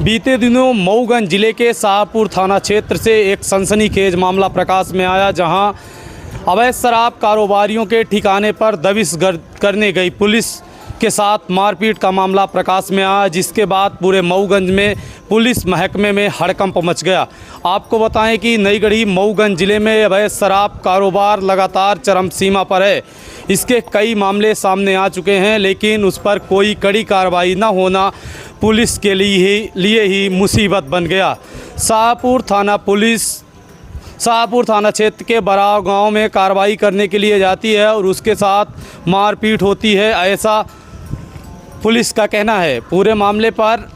बीते दिनों मऊगंज जिले के शाहपुर थाना क्षेत्र से एक सनसनीखेज मामला प्रकाश में आया, जहां अवैध शराब कारोबारियों के ठिकाने पर दबिश करने गई पुलिस के साथ मारपीट का मामला प्रकाश में आया, जिसके बाद पूरे मऊगंज में पुलिस महकमे में हड़कंप मच गया। आपको बताएं कि नई गढ़ी मऊगंज जिले में अवैध शराब कारोबार लगातार चरम सीमा पर है। इसके कई मामले सामने आ चुके हैं, लेकिन उस पर कोई कड़ी कार्रवाई न होना पुलिस के लिए ही मुसीबत बन गया। शाहपुर थाना क्षेत्र के बराव गांव में कार्रवाई करने के लिए जाती है और उसके साथ मारपीट होती है, ऐसा पुलिस का कहना है। पूरे मामले पर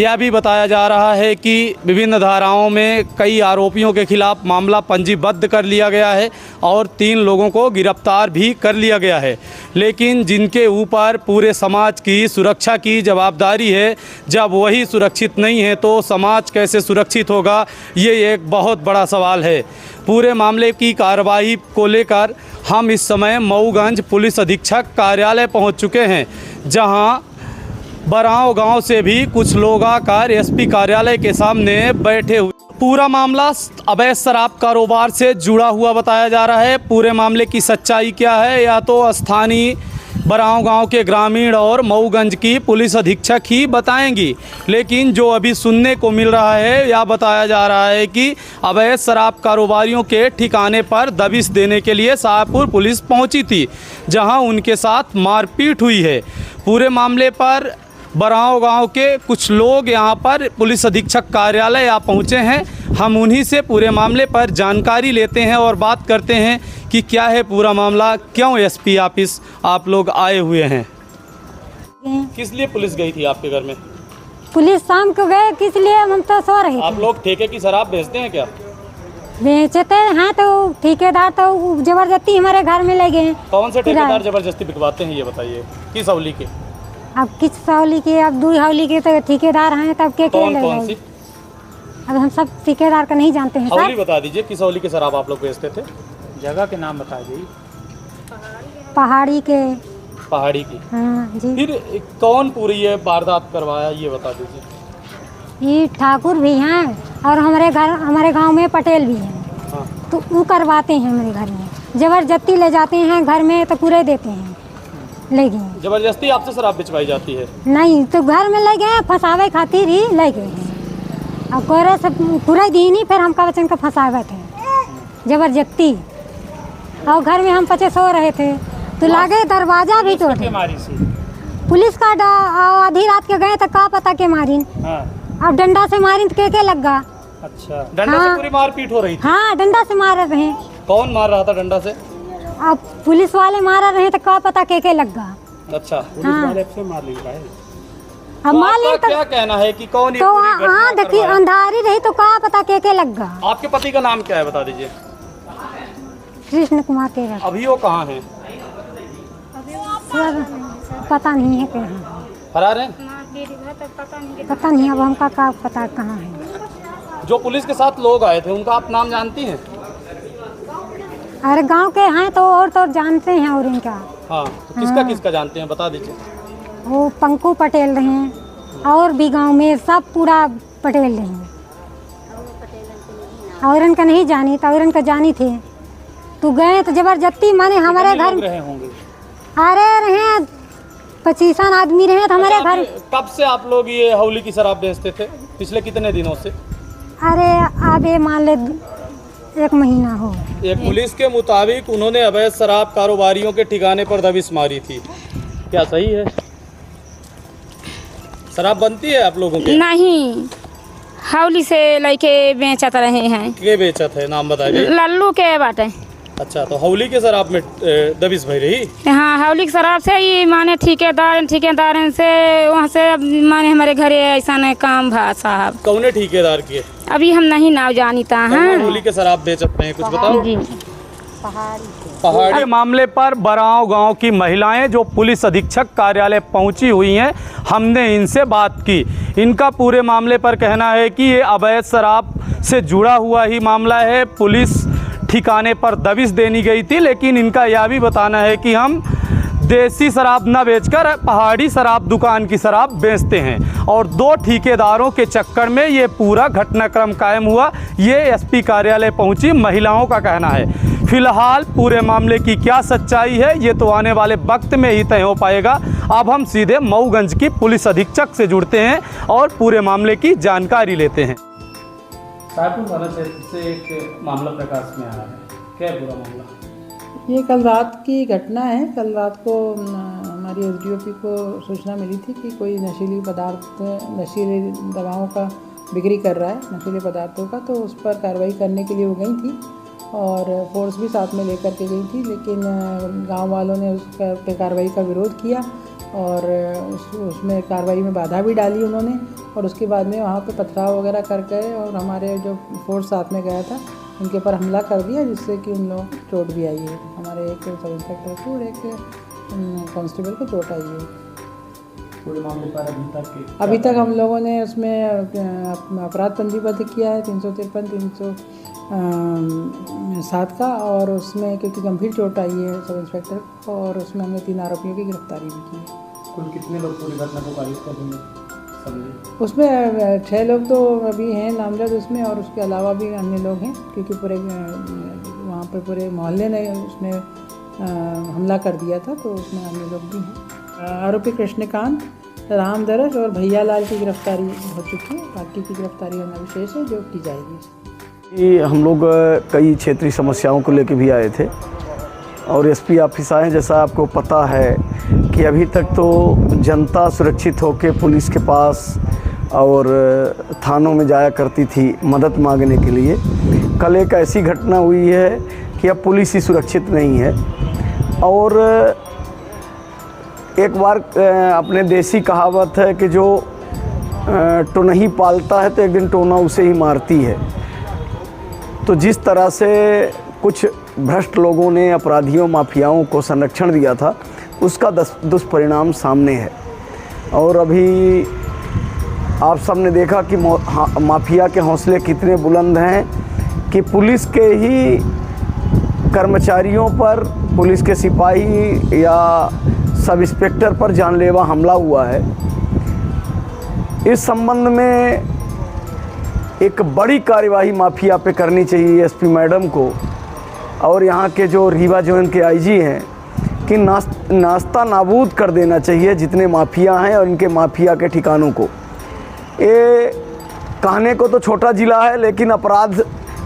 यह भी बताया जा रहा है कि विभिन्न धाराओं में कई आरोपियों के खिलाफ मामला पंजीबद्ध कर लिया गया है और 3 लोगों को गिरफ्तार भी कर लिया गया है, लेकिन जिनके ऊपर पूरे समाज की सुरक्षा की जवाबदारी है, जब वही सुरक्षित नहीं है तो समाज कैसे सुरक्षित होगा, ये एक बहुत बड़ा सवाल है। पूरे मामले की कार्रवाई को लेकर हम इस समय मऊगंज पुलिस अधीक्षक कार्यालय पहुंच चुके हैं, जहां बराव गांव से भी कुछ लोग आकर एसपी कार्यालय के सामने बैठे हुए। पूरा मामला अवैध शराब कारोबार से जुड़ा हुआ बताया जा रहा है। पूरे मामले की सच्चाई क्या है, या तो स्थानीय बराव गांव के ग्रामीण और मऊगंज की पुलिस अधीक्षक ही बताएंगी, लेकिन जो अभी सुनने को मिल रहा है या बताया जा रहा है कि अवैध शराब कारोबारियों के ठिकाने पर दबिश देने के लिए शाहपुर पुलिस पहुंची थी, जहां उनके साथ मारपीट हुई है। पूरे मामले पर बराव गांव के कुछ लोग यहां पर पुलिस अधीक्षक कार्यालय आ पहुंचे हैं। हम उन्हीं से पूरे मामले पर जानकारी लेते हैं और बात करते हैं कि क्या है पूरा मामला, क्यों एसपी ऑफिस आप लोग आए हुए हैं। किस लिए पुलिस गई थी आपके घर में? पुलिस शाम को गए, किस लिए? हम तो सो रहे थे। आप लोग ठेके की शराब बेचते हैं क्या? बेचते हैं, तो ठेकेदार तो जबरदस्ती हमारे घर में ले गए। कौन से ठेकेदार जबरदस्ती बिकवाते हैं, ये बताइए। किस हवली के? अब किस हवली के? अब 2 हवली के तो ठेकेदार हैं, तब के कौन सी? अब हम सब ठेकेदार का नहीं जानते हैं। हवली बता दीजिए, किस हवली के शराब आप लोग बेचते थे? जगह के नाम बता दीजिए। पहाड़ी के। पहाड़ी की? हाँ जी। फिर कौन पूरी ये वारदात करवाया, ये बता दीजिए। ये ठाकुर भी हैं और हमारे गांव में पटेल भी हैं। हाँ। तो वो करवाते हैं हमारे घर में, जबरदस्ती ले जाते हैं घर में, तो पूरे देते हैं, ले गए। जबरदस्ती आपसे शराब बिचवाई जाती है? नहीं, तो घर में ले गए, फंसावे खातिर ही ले गए हैं। अब कोरे से पूरा दिन ही फिर हमका बच्चन का फंसावे थे जबरदस्ती, और घर में हम पचे सो रहे थे तो लागे दरवाजा भी तोड़े। पुलिस का आधी रात के गए तो का पता के मारिन। हाँ। अब डंडा से मारिन तो के लग गया। अच्छा, डंडा से पूरी मारपीट हो रही थी? हाँ, डंडा से मार रहे हैं। कौन मार रहा था डंडा से? अब पुलिस वाले मार रहे हैं तो का पता के लग गया। अच्छा, पुलिस वाले से मार लिया है। अब तो क्या कहना है कि कौन ये? तो हाँ देखिए, अंधारी रही तो का पता के लग गया। आपके पति का नाम क्या है, बता दीजिए। कृष्ण कुमार के। अभी वो कहाँ है? पता नहीं है कहाँ फरार है? पता नहीं, अब हमका का पता कहाँ है। जो पुलिस के साथ लोग आए थे उनका आप नाम जानती हैं? अरे गांव के हैं तो और तो जानते हैं, और इनका। हाँ, तो किसका किसका जानते हैं, बता दीजिए। वो पंकु पटेल रहे, और भी गांव में सब पूरा पटेल रहे, और इनका नहीं जानी तो और इनका जानी थे, तो गए तो जबरदस्ती माने हमारे घर रहे होंगे। अरे रहे 25 आदमी रहे तो हमारे घर। कब से आप लोग ये हवली की शराब बेचते थे? पिछले कितने दिनों से? अरे अब ये मान ले 1 महीना हो। एक पुलिस के मुताबिक उन्होंने अवैध शराब कारोबारियों के ठिकाने पर दबिश मारी थी, क्या सही है? शराब बनती है आप लोगों के? नहीं, हवली से लेके बेचत रहे हैं। के बेचत है, नाम बताइए। लल्लू के बाटे। अच्छा, तो हवली के शराब में दबिश भई रही? हाँ, हवली की शराब से ही माने ठेकेदार से वहाँ से माने हमारे घरे ऐसा काम भा साहब। कौने ठेकेदार किए? अभी हम नहीं नाव जानीता है। हवली के शराब बेचते हैं, कुछ बताओ। जी। पहाड़ी मामले पर बराव गांव की महिलाएं जो पुलिस अधीक्षक कार्यालय पहुंची हुई हैं, हमने इनसे बात की। इनका पूरे मामले पर कहना है कि ये अवैध शराब से जुड़ा हुआ ही मामला है, पुलिस ठिकाने पर दबिश देनी गई थी, लेकिन इनका यह भी बताना है कि हम देसी शराब न बेचकर पहाड़ी शराब दुकान की शराब बेचते हैं और 2 ठेकेदारों के चक्कर में ये पूरा घटनाक्रम कायम हुआ। ये एसपी कार्यालय पहुंची महिलाओं का कहना है। फिलहाल पूरे मामले की क्या सच्चाई है ये तो आने वाले वक्त में ही तय हो पाएगा। अब हम सीधे मऊगंज की पुलिस अधीक्षक से जुड़ते हैं और पूरे मामले की जानकारी लेते हैं। साहपुर थाना क्षेत्र से एक मामला प्रकाश में आया है, क्या है पूरा मामला? ये कल रात की घटना है। कल रात को हमारी एसडीओपी को सूचना मिली थी कि कोई नशीली दवाओं का बिक्री कर रहा है, नशीले पदार्थों का। तो उस पर कार्रवाई करने के लिए वो गई थी और फोर्स भी साथ में लेकर के गई थी, लेकिन गांव वालों ने उस पर कार्रवाई का विरोध किया और उसमें कार्रवाई में बाधा भी डाली उन्होंने। और उसके बाद में वहाँ पे पथराव वगैरह कर गए और हमारे जो फोर्स साथ में गया था उनके ऊपर हमला कर दिया, जिससे कि उन लोगों को चोट भी आई है। हमारे एक सब इंस्पेक्टर को और एक कांस्टेबल को चोट आई है। पूरे मामले पर अभी तक हम लोगों ने उसमें अपराध पंजीबद्ध किया है 353, 307 का, और उसमें क्योंकि गंभीर चोट आई है सब इंस्पेक्टर को, और उसमें हमने 3 आरोपियों की गिरफ्तारी भी की है। कुल कितने लोग पूरी घटना को काबू कर देंगे? उसमें 6 लोग तो अभी हैं नामजद उसमें, और उसके अलावा भी अन्य लोग हैं, क्योंकि पूरे वहाँ पे पूरे मोहल्ले ने उसमें हमला कर दिया था, तो उसमें अन्य लोग भी हैं। आरोपी कृष्णकांत, रामदरस और भैया लाल की गिरफ्तारी हो चुकी है। बाकी की गिरफ्तारी होना विशेष है जो की जाएगी। हम लोग कई क्षेत्रीय समस्याओं को लेकर भी आए थे और एसपी ऑफिस आए। जैसा आपको पता है कि अभी तक तो जनता सुरक्षित होकर पुलिस के पास और थानों में जाया करती थी मदद मांगने के लिए। कल एक ऐसी घटना हुई है कि अब पुलिस ही सुरक्षित नहीं है। और एक बार अपने देसी कहावत है कि जो टोनही पालता है तो एक दिन टोना उसे ही मारती है। तो जिस तरह से कुछ भ्रष्ट लोगों ने अपराधियों माफियाओं को संरक्षण दिया था, उसका दुष्परिणाम सामने है। और अभी आप सब ने देखा कि माफिया के हौसले कितने बुलंद हैं कि पुलिस के ही कर्मचारियों पर, पुलिस के सिपाही या सब इंस्पेक्टर पर जानलेवा हमला हुआ है। इस संबंध में एक बड़ी कार्यवाही माफिया पे करनी चाहिए एसपी मैडम को और यहाँ के जो रीवा जोन के आईजी हैं कि नाश्ता नाबूद कर देना चाहिए जितने माफिया हैं और इनके माफिया के ठिकानों को। ये कहने को तो छोटा ज़िला है, लेकिन अपराध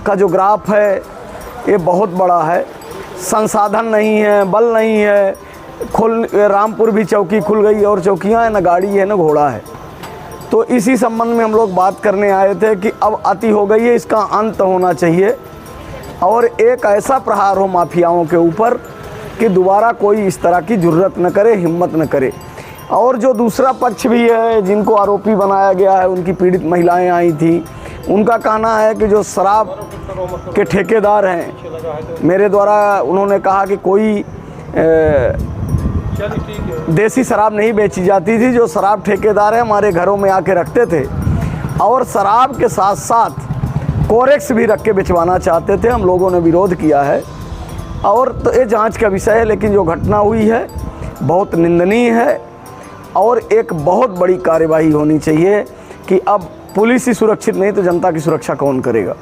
का जो ग्राफ है ये बहुत बड़ा है। संसाधन नहीं है, बल नहीं है। रामपुर भी चौकी खुल गई और चौकियाँ हैं, न गाड़ी है न घोड़ा है। तो इसी संबंध में हम लोग बात करने आए थे कि अब अति हो गई है, इसका अंत होना चाहिए और एक ऐसा प्रहार हो माफियाओं के ऊपर कि दोबारा कोई इस तरह की जुर्रत न करे, हिम्मत न करे। और जो दूसरा पक्ष भी है जिनको आरोपी बनाया गया है, उनकी पीड़ित महिलाएं आई थी, उनका कहना है कि जो शराब के ठेकेदार हैं, मेरे द्वारा उन्होंने कहा कि कोई देसी शराब नहीं बेची जाती थी। जो शराब ठेकेदार है हमारे घरों में आके रखते थे और शराब के साथ साथ कोरेक्स भी रख के बेचवाना चाहते थे। हम लोगों ने विरोध किया है और तो ये जांच का विषय है, लेकिन जो घटना हुई है बहुत निंदनीय है और एक बहुत बड़ी कार्यवाही होनी चाहिए कि अब पुलिस ही सुरक्षित नहीं तो जनता की सुरक्षा कौन करेगा।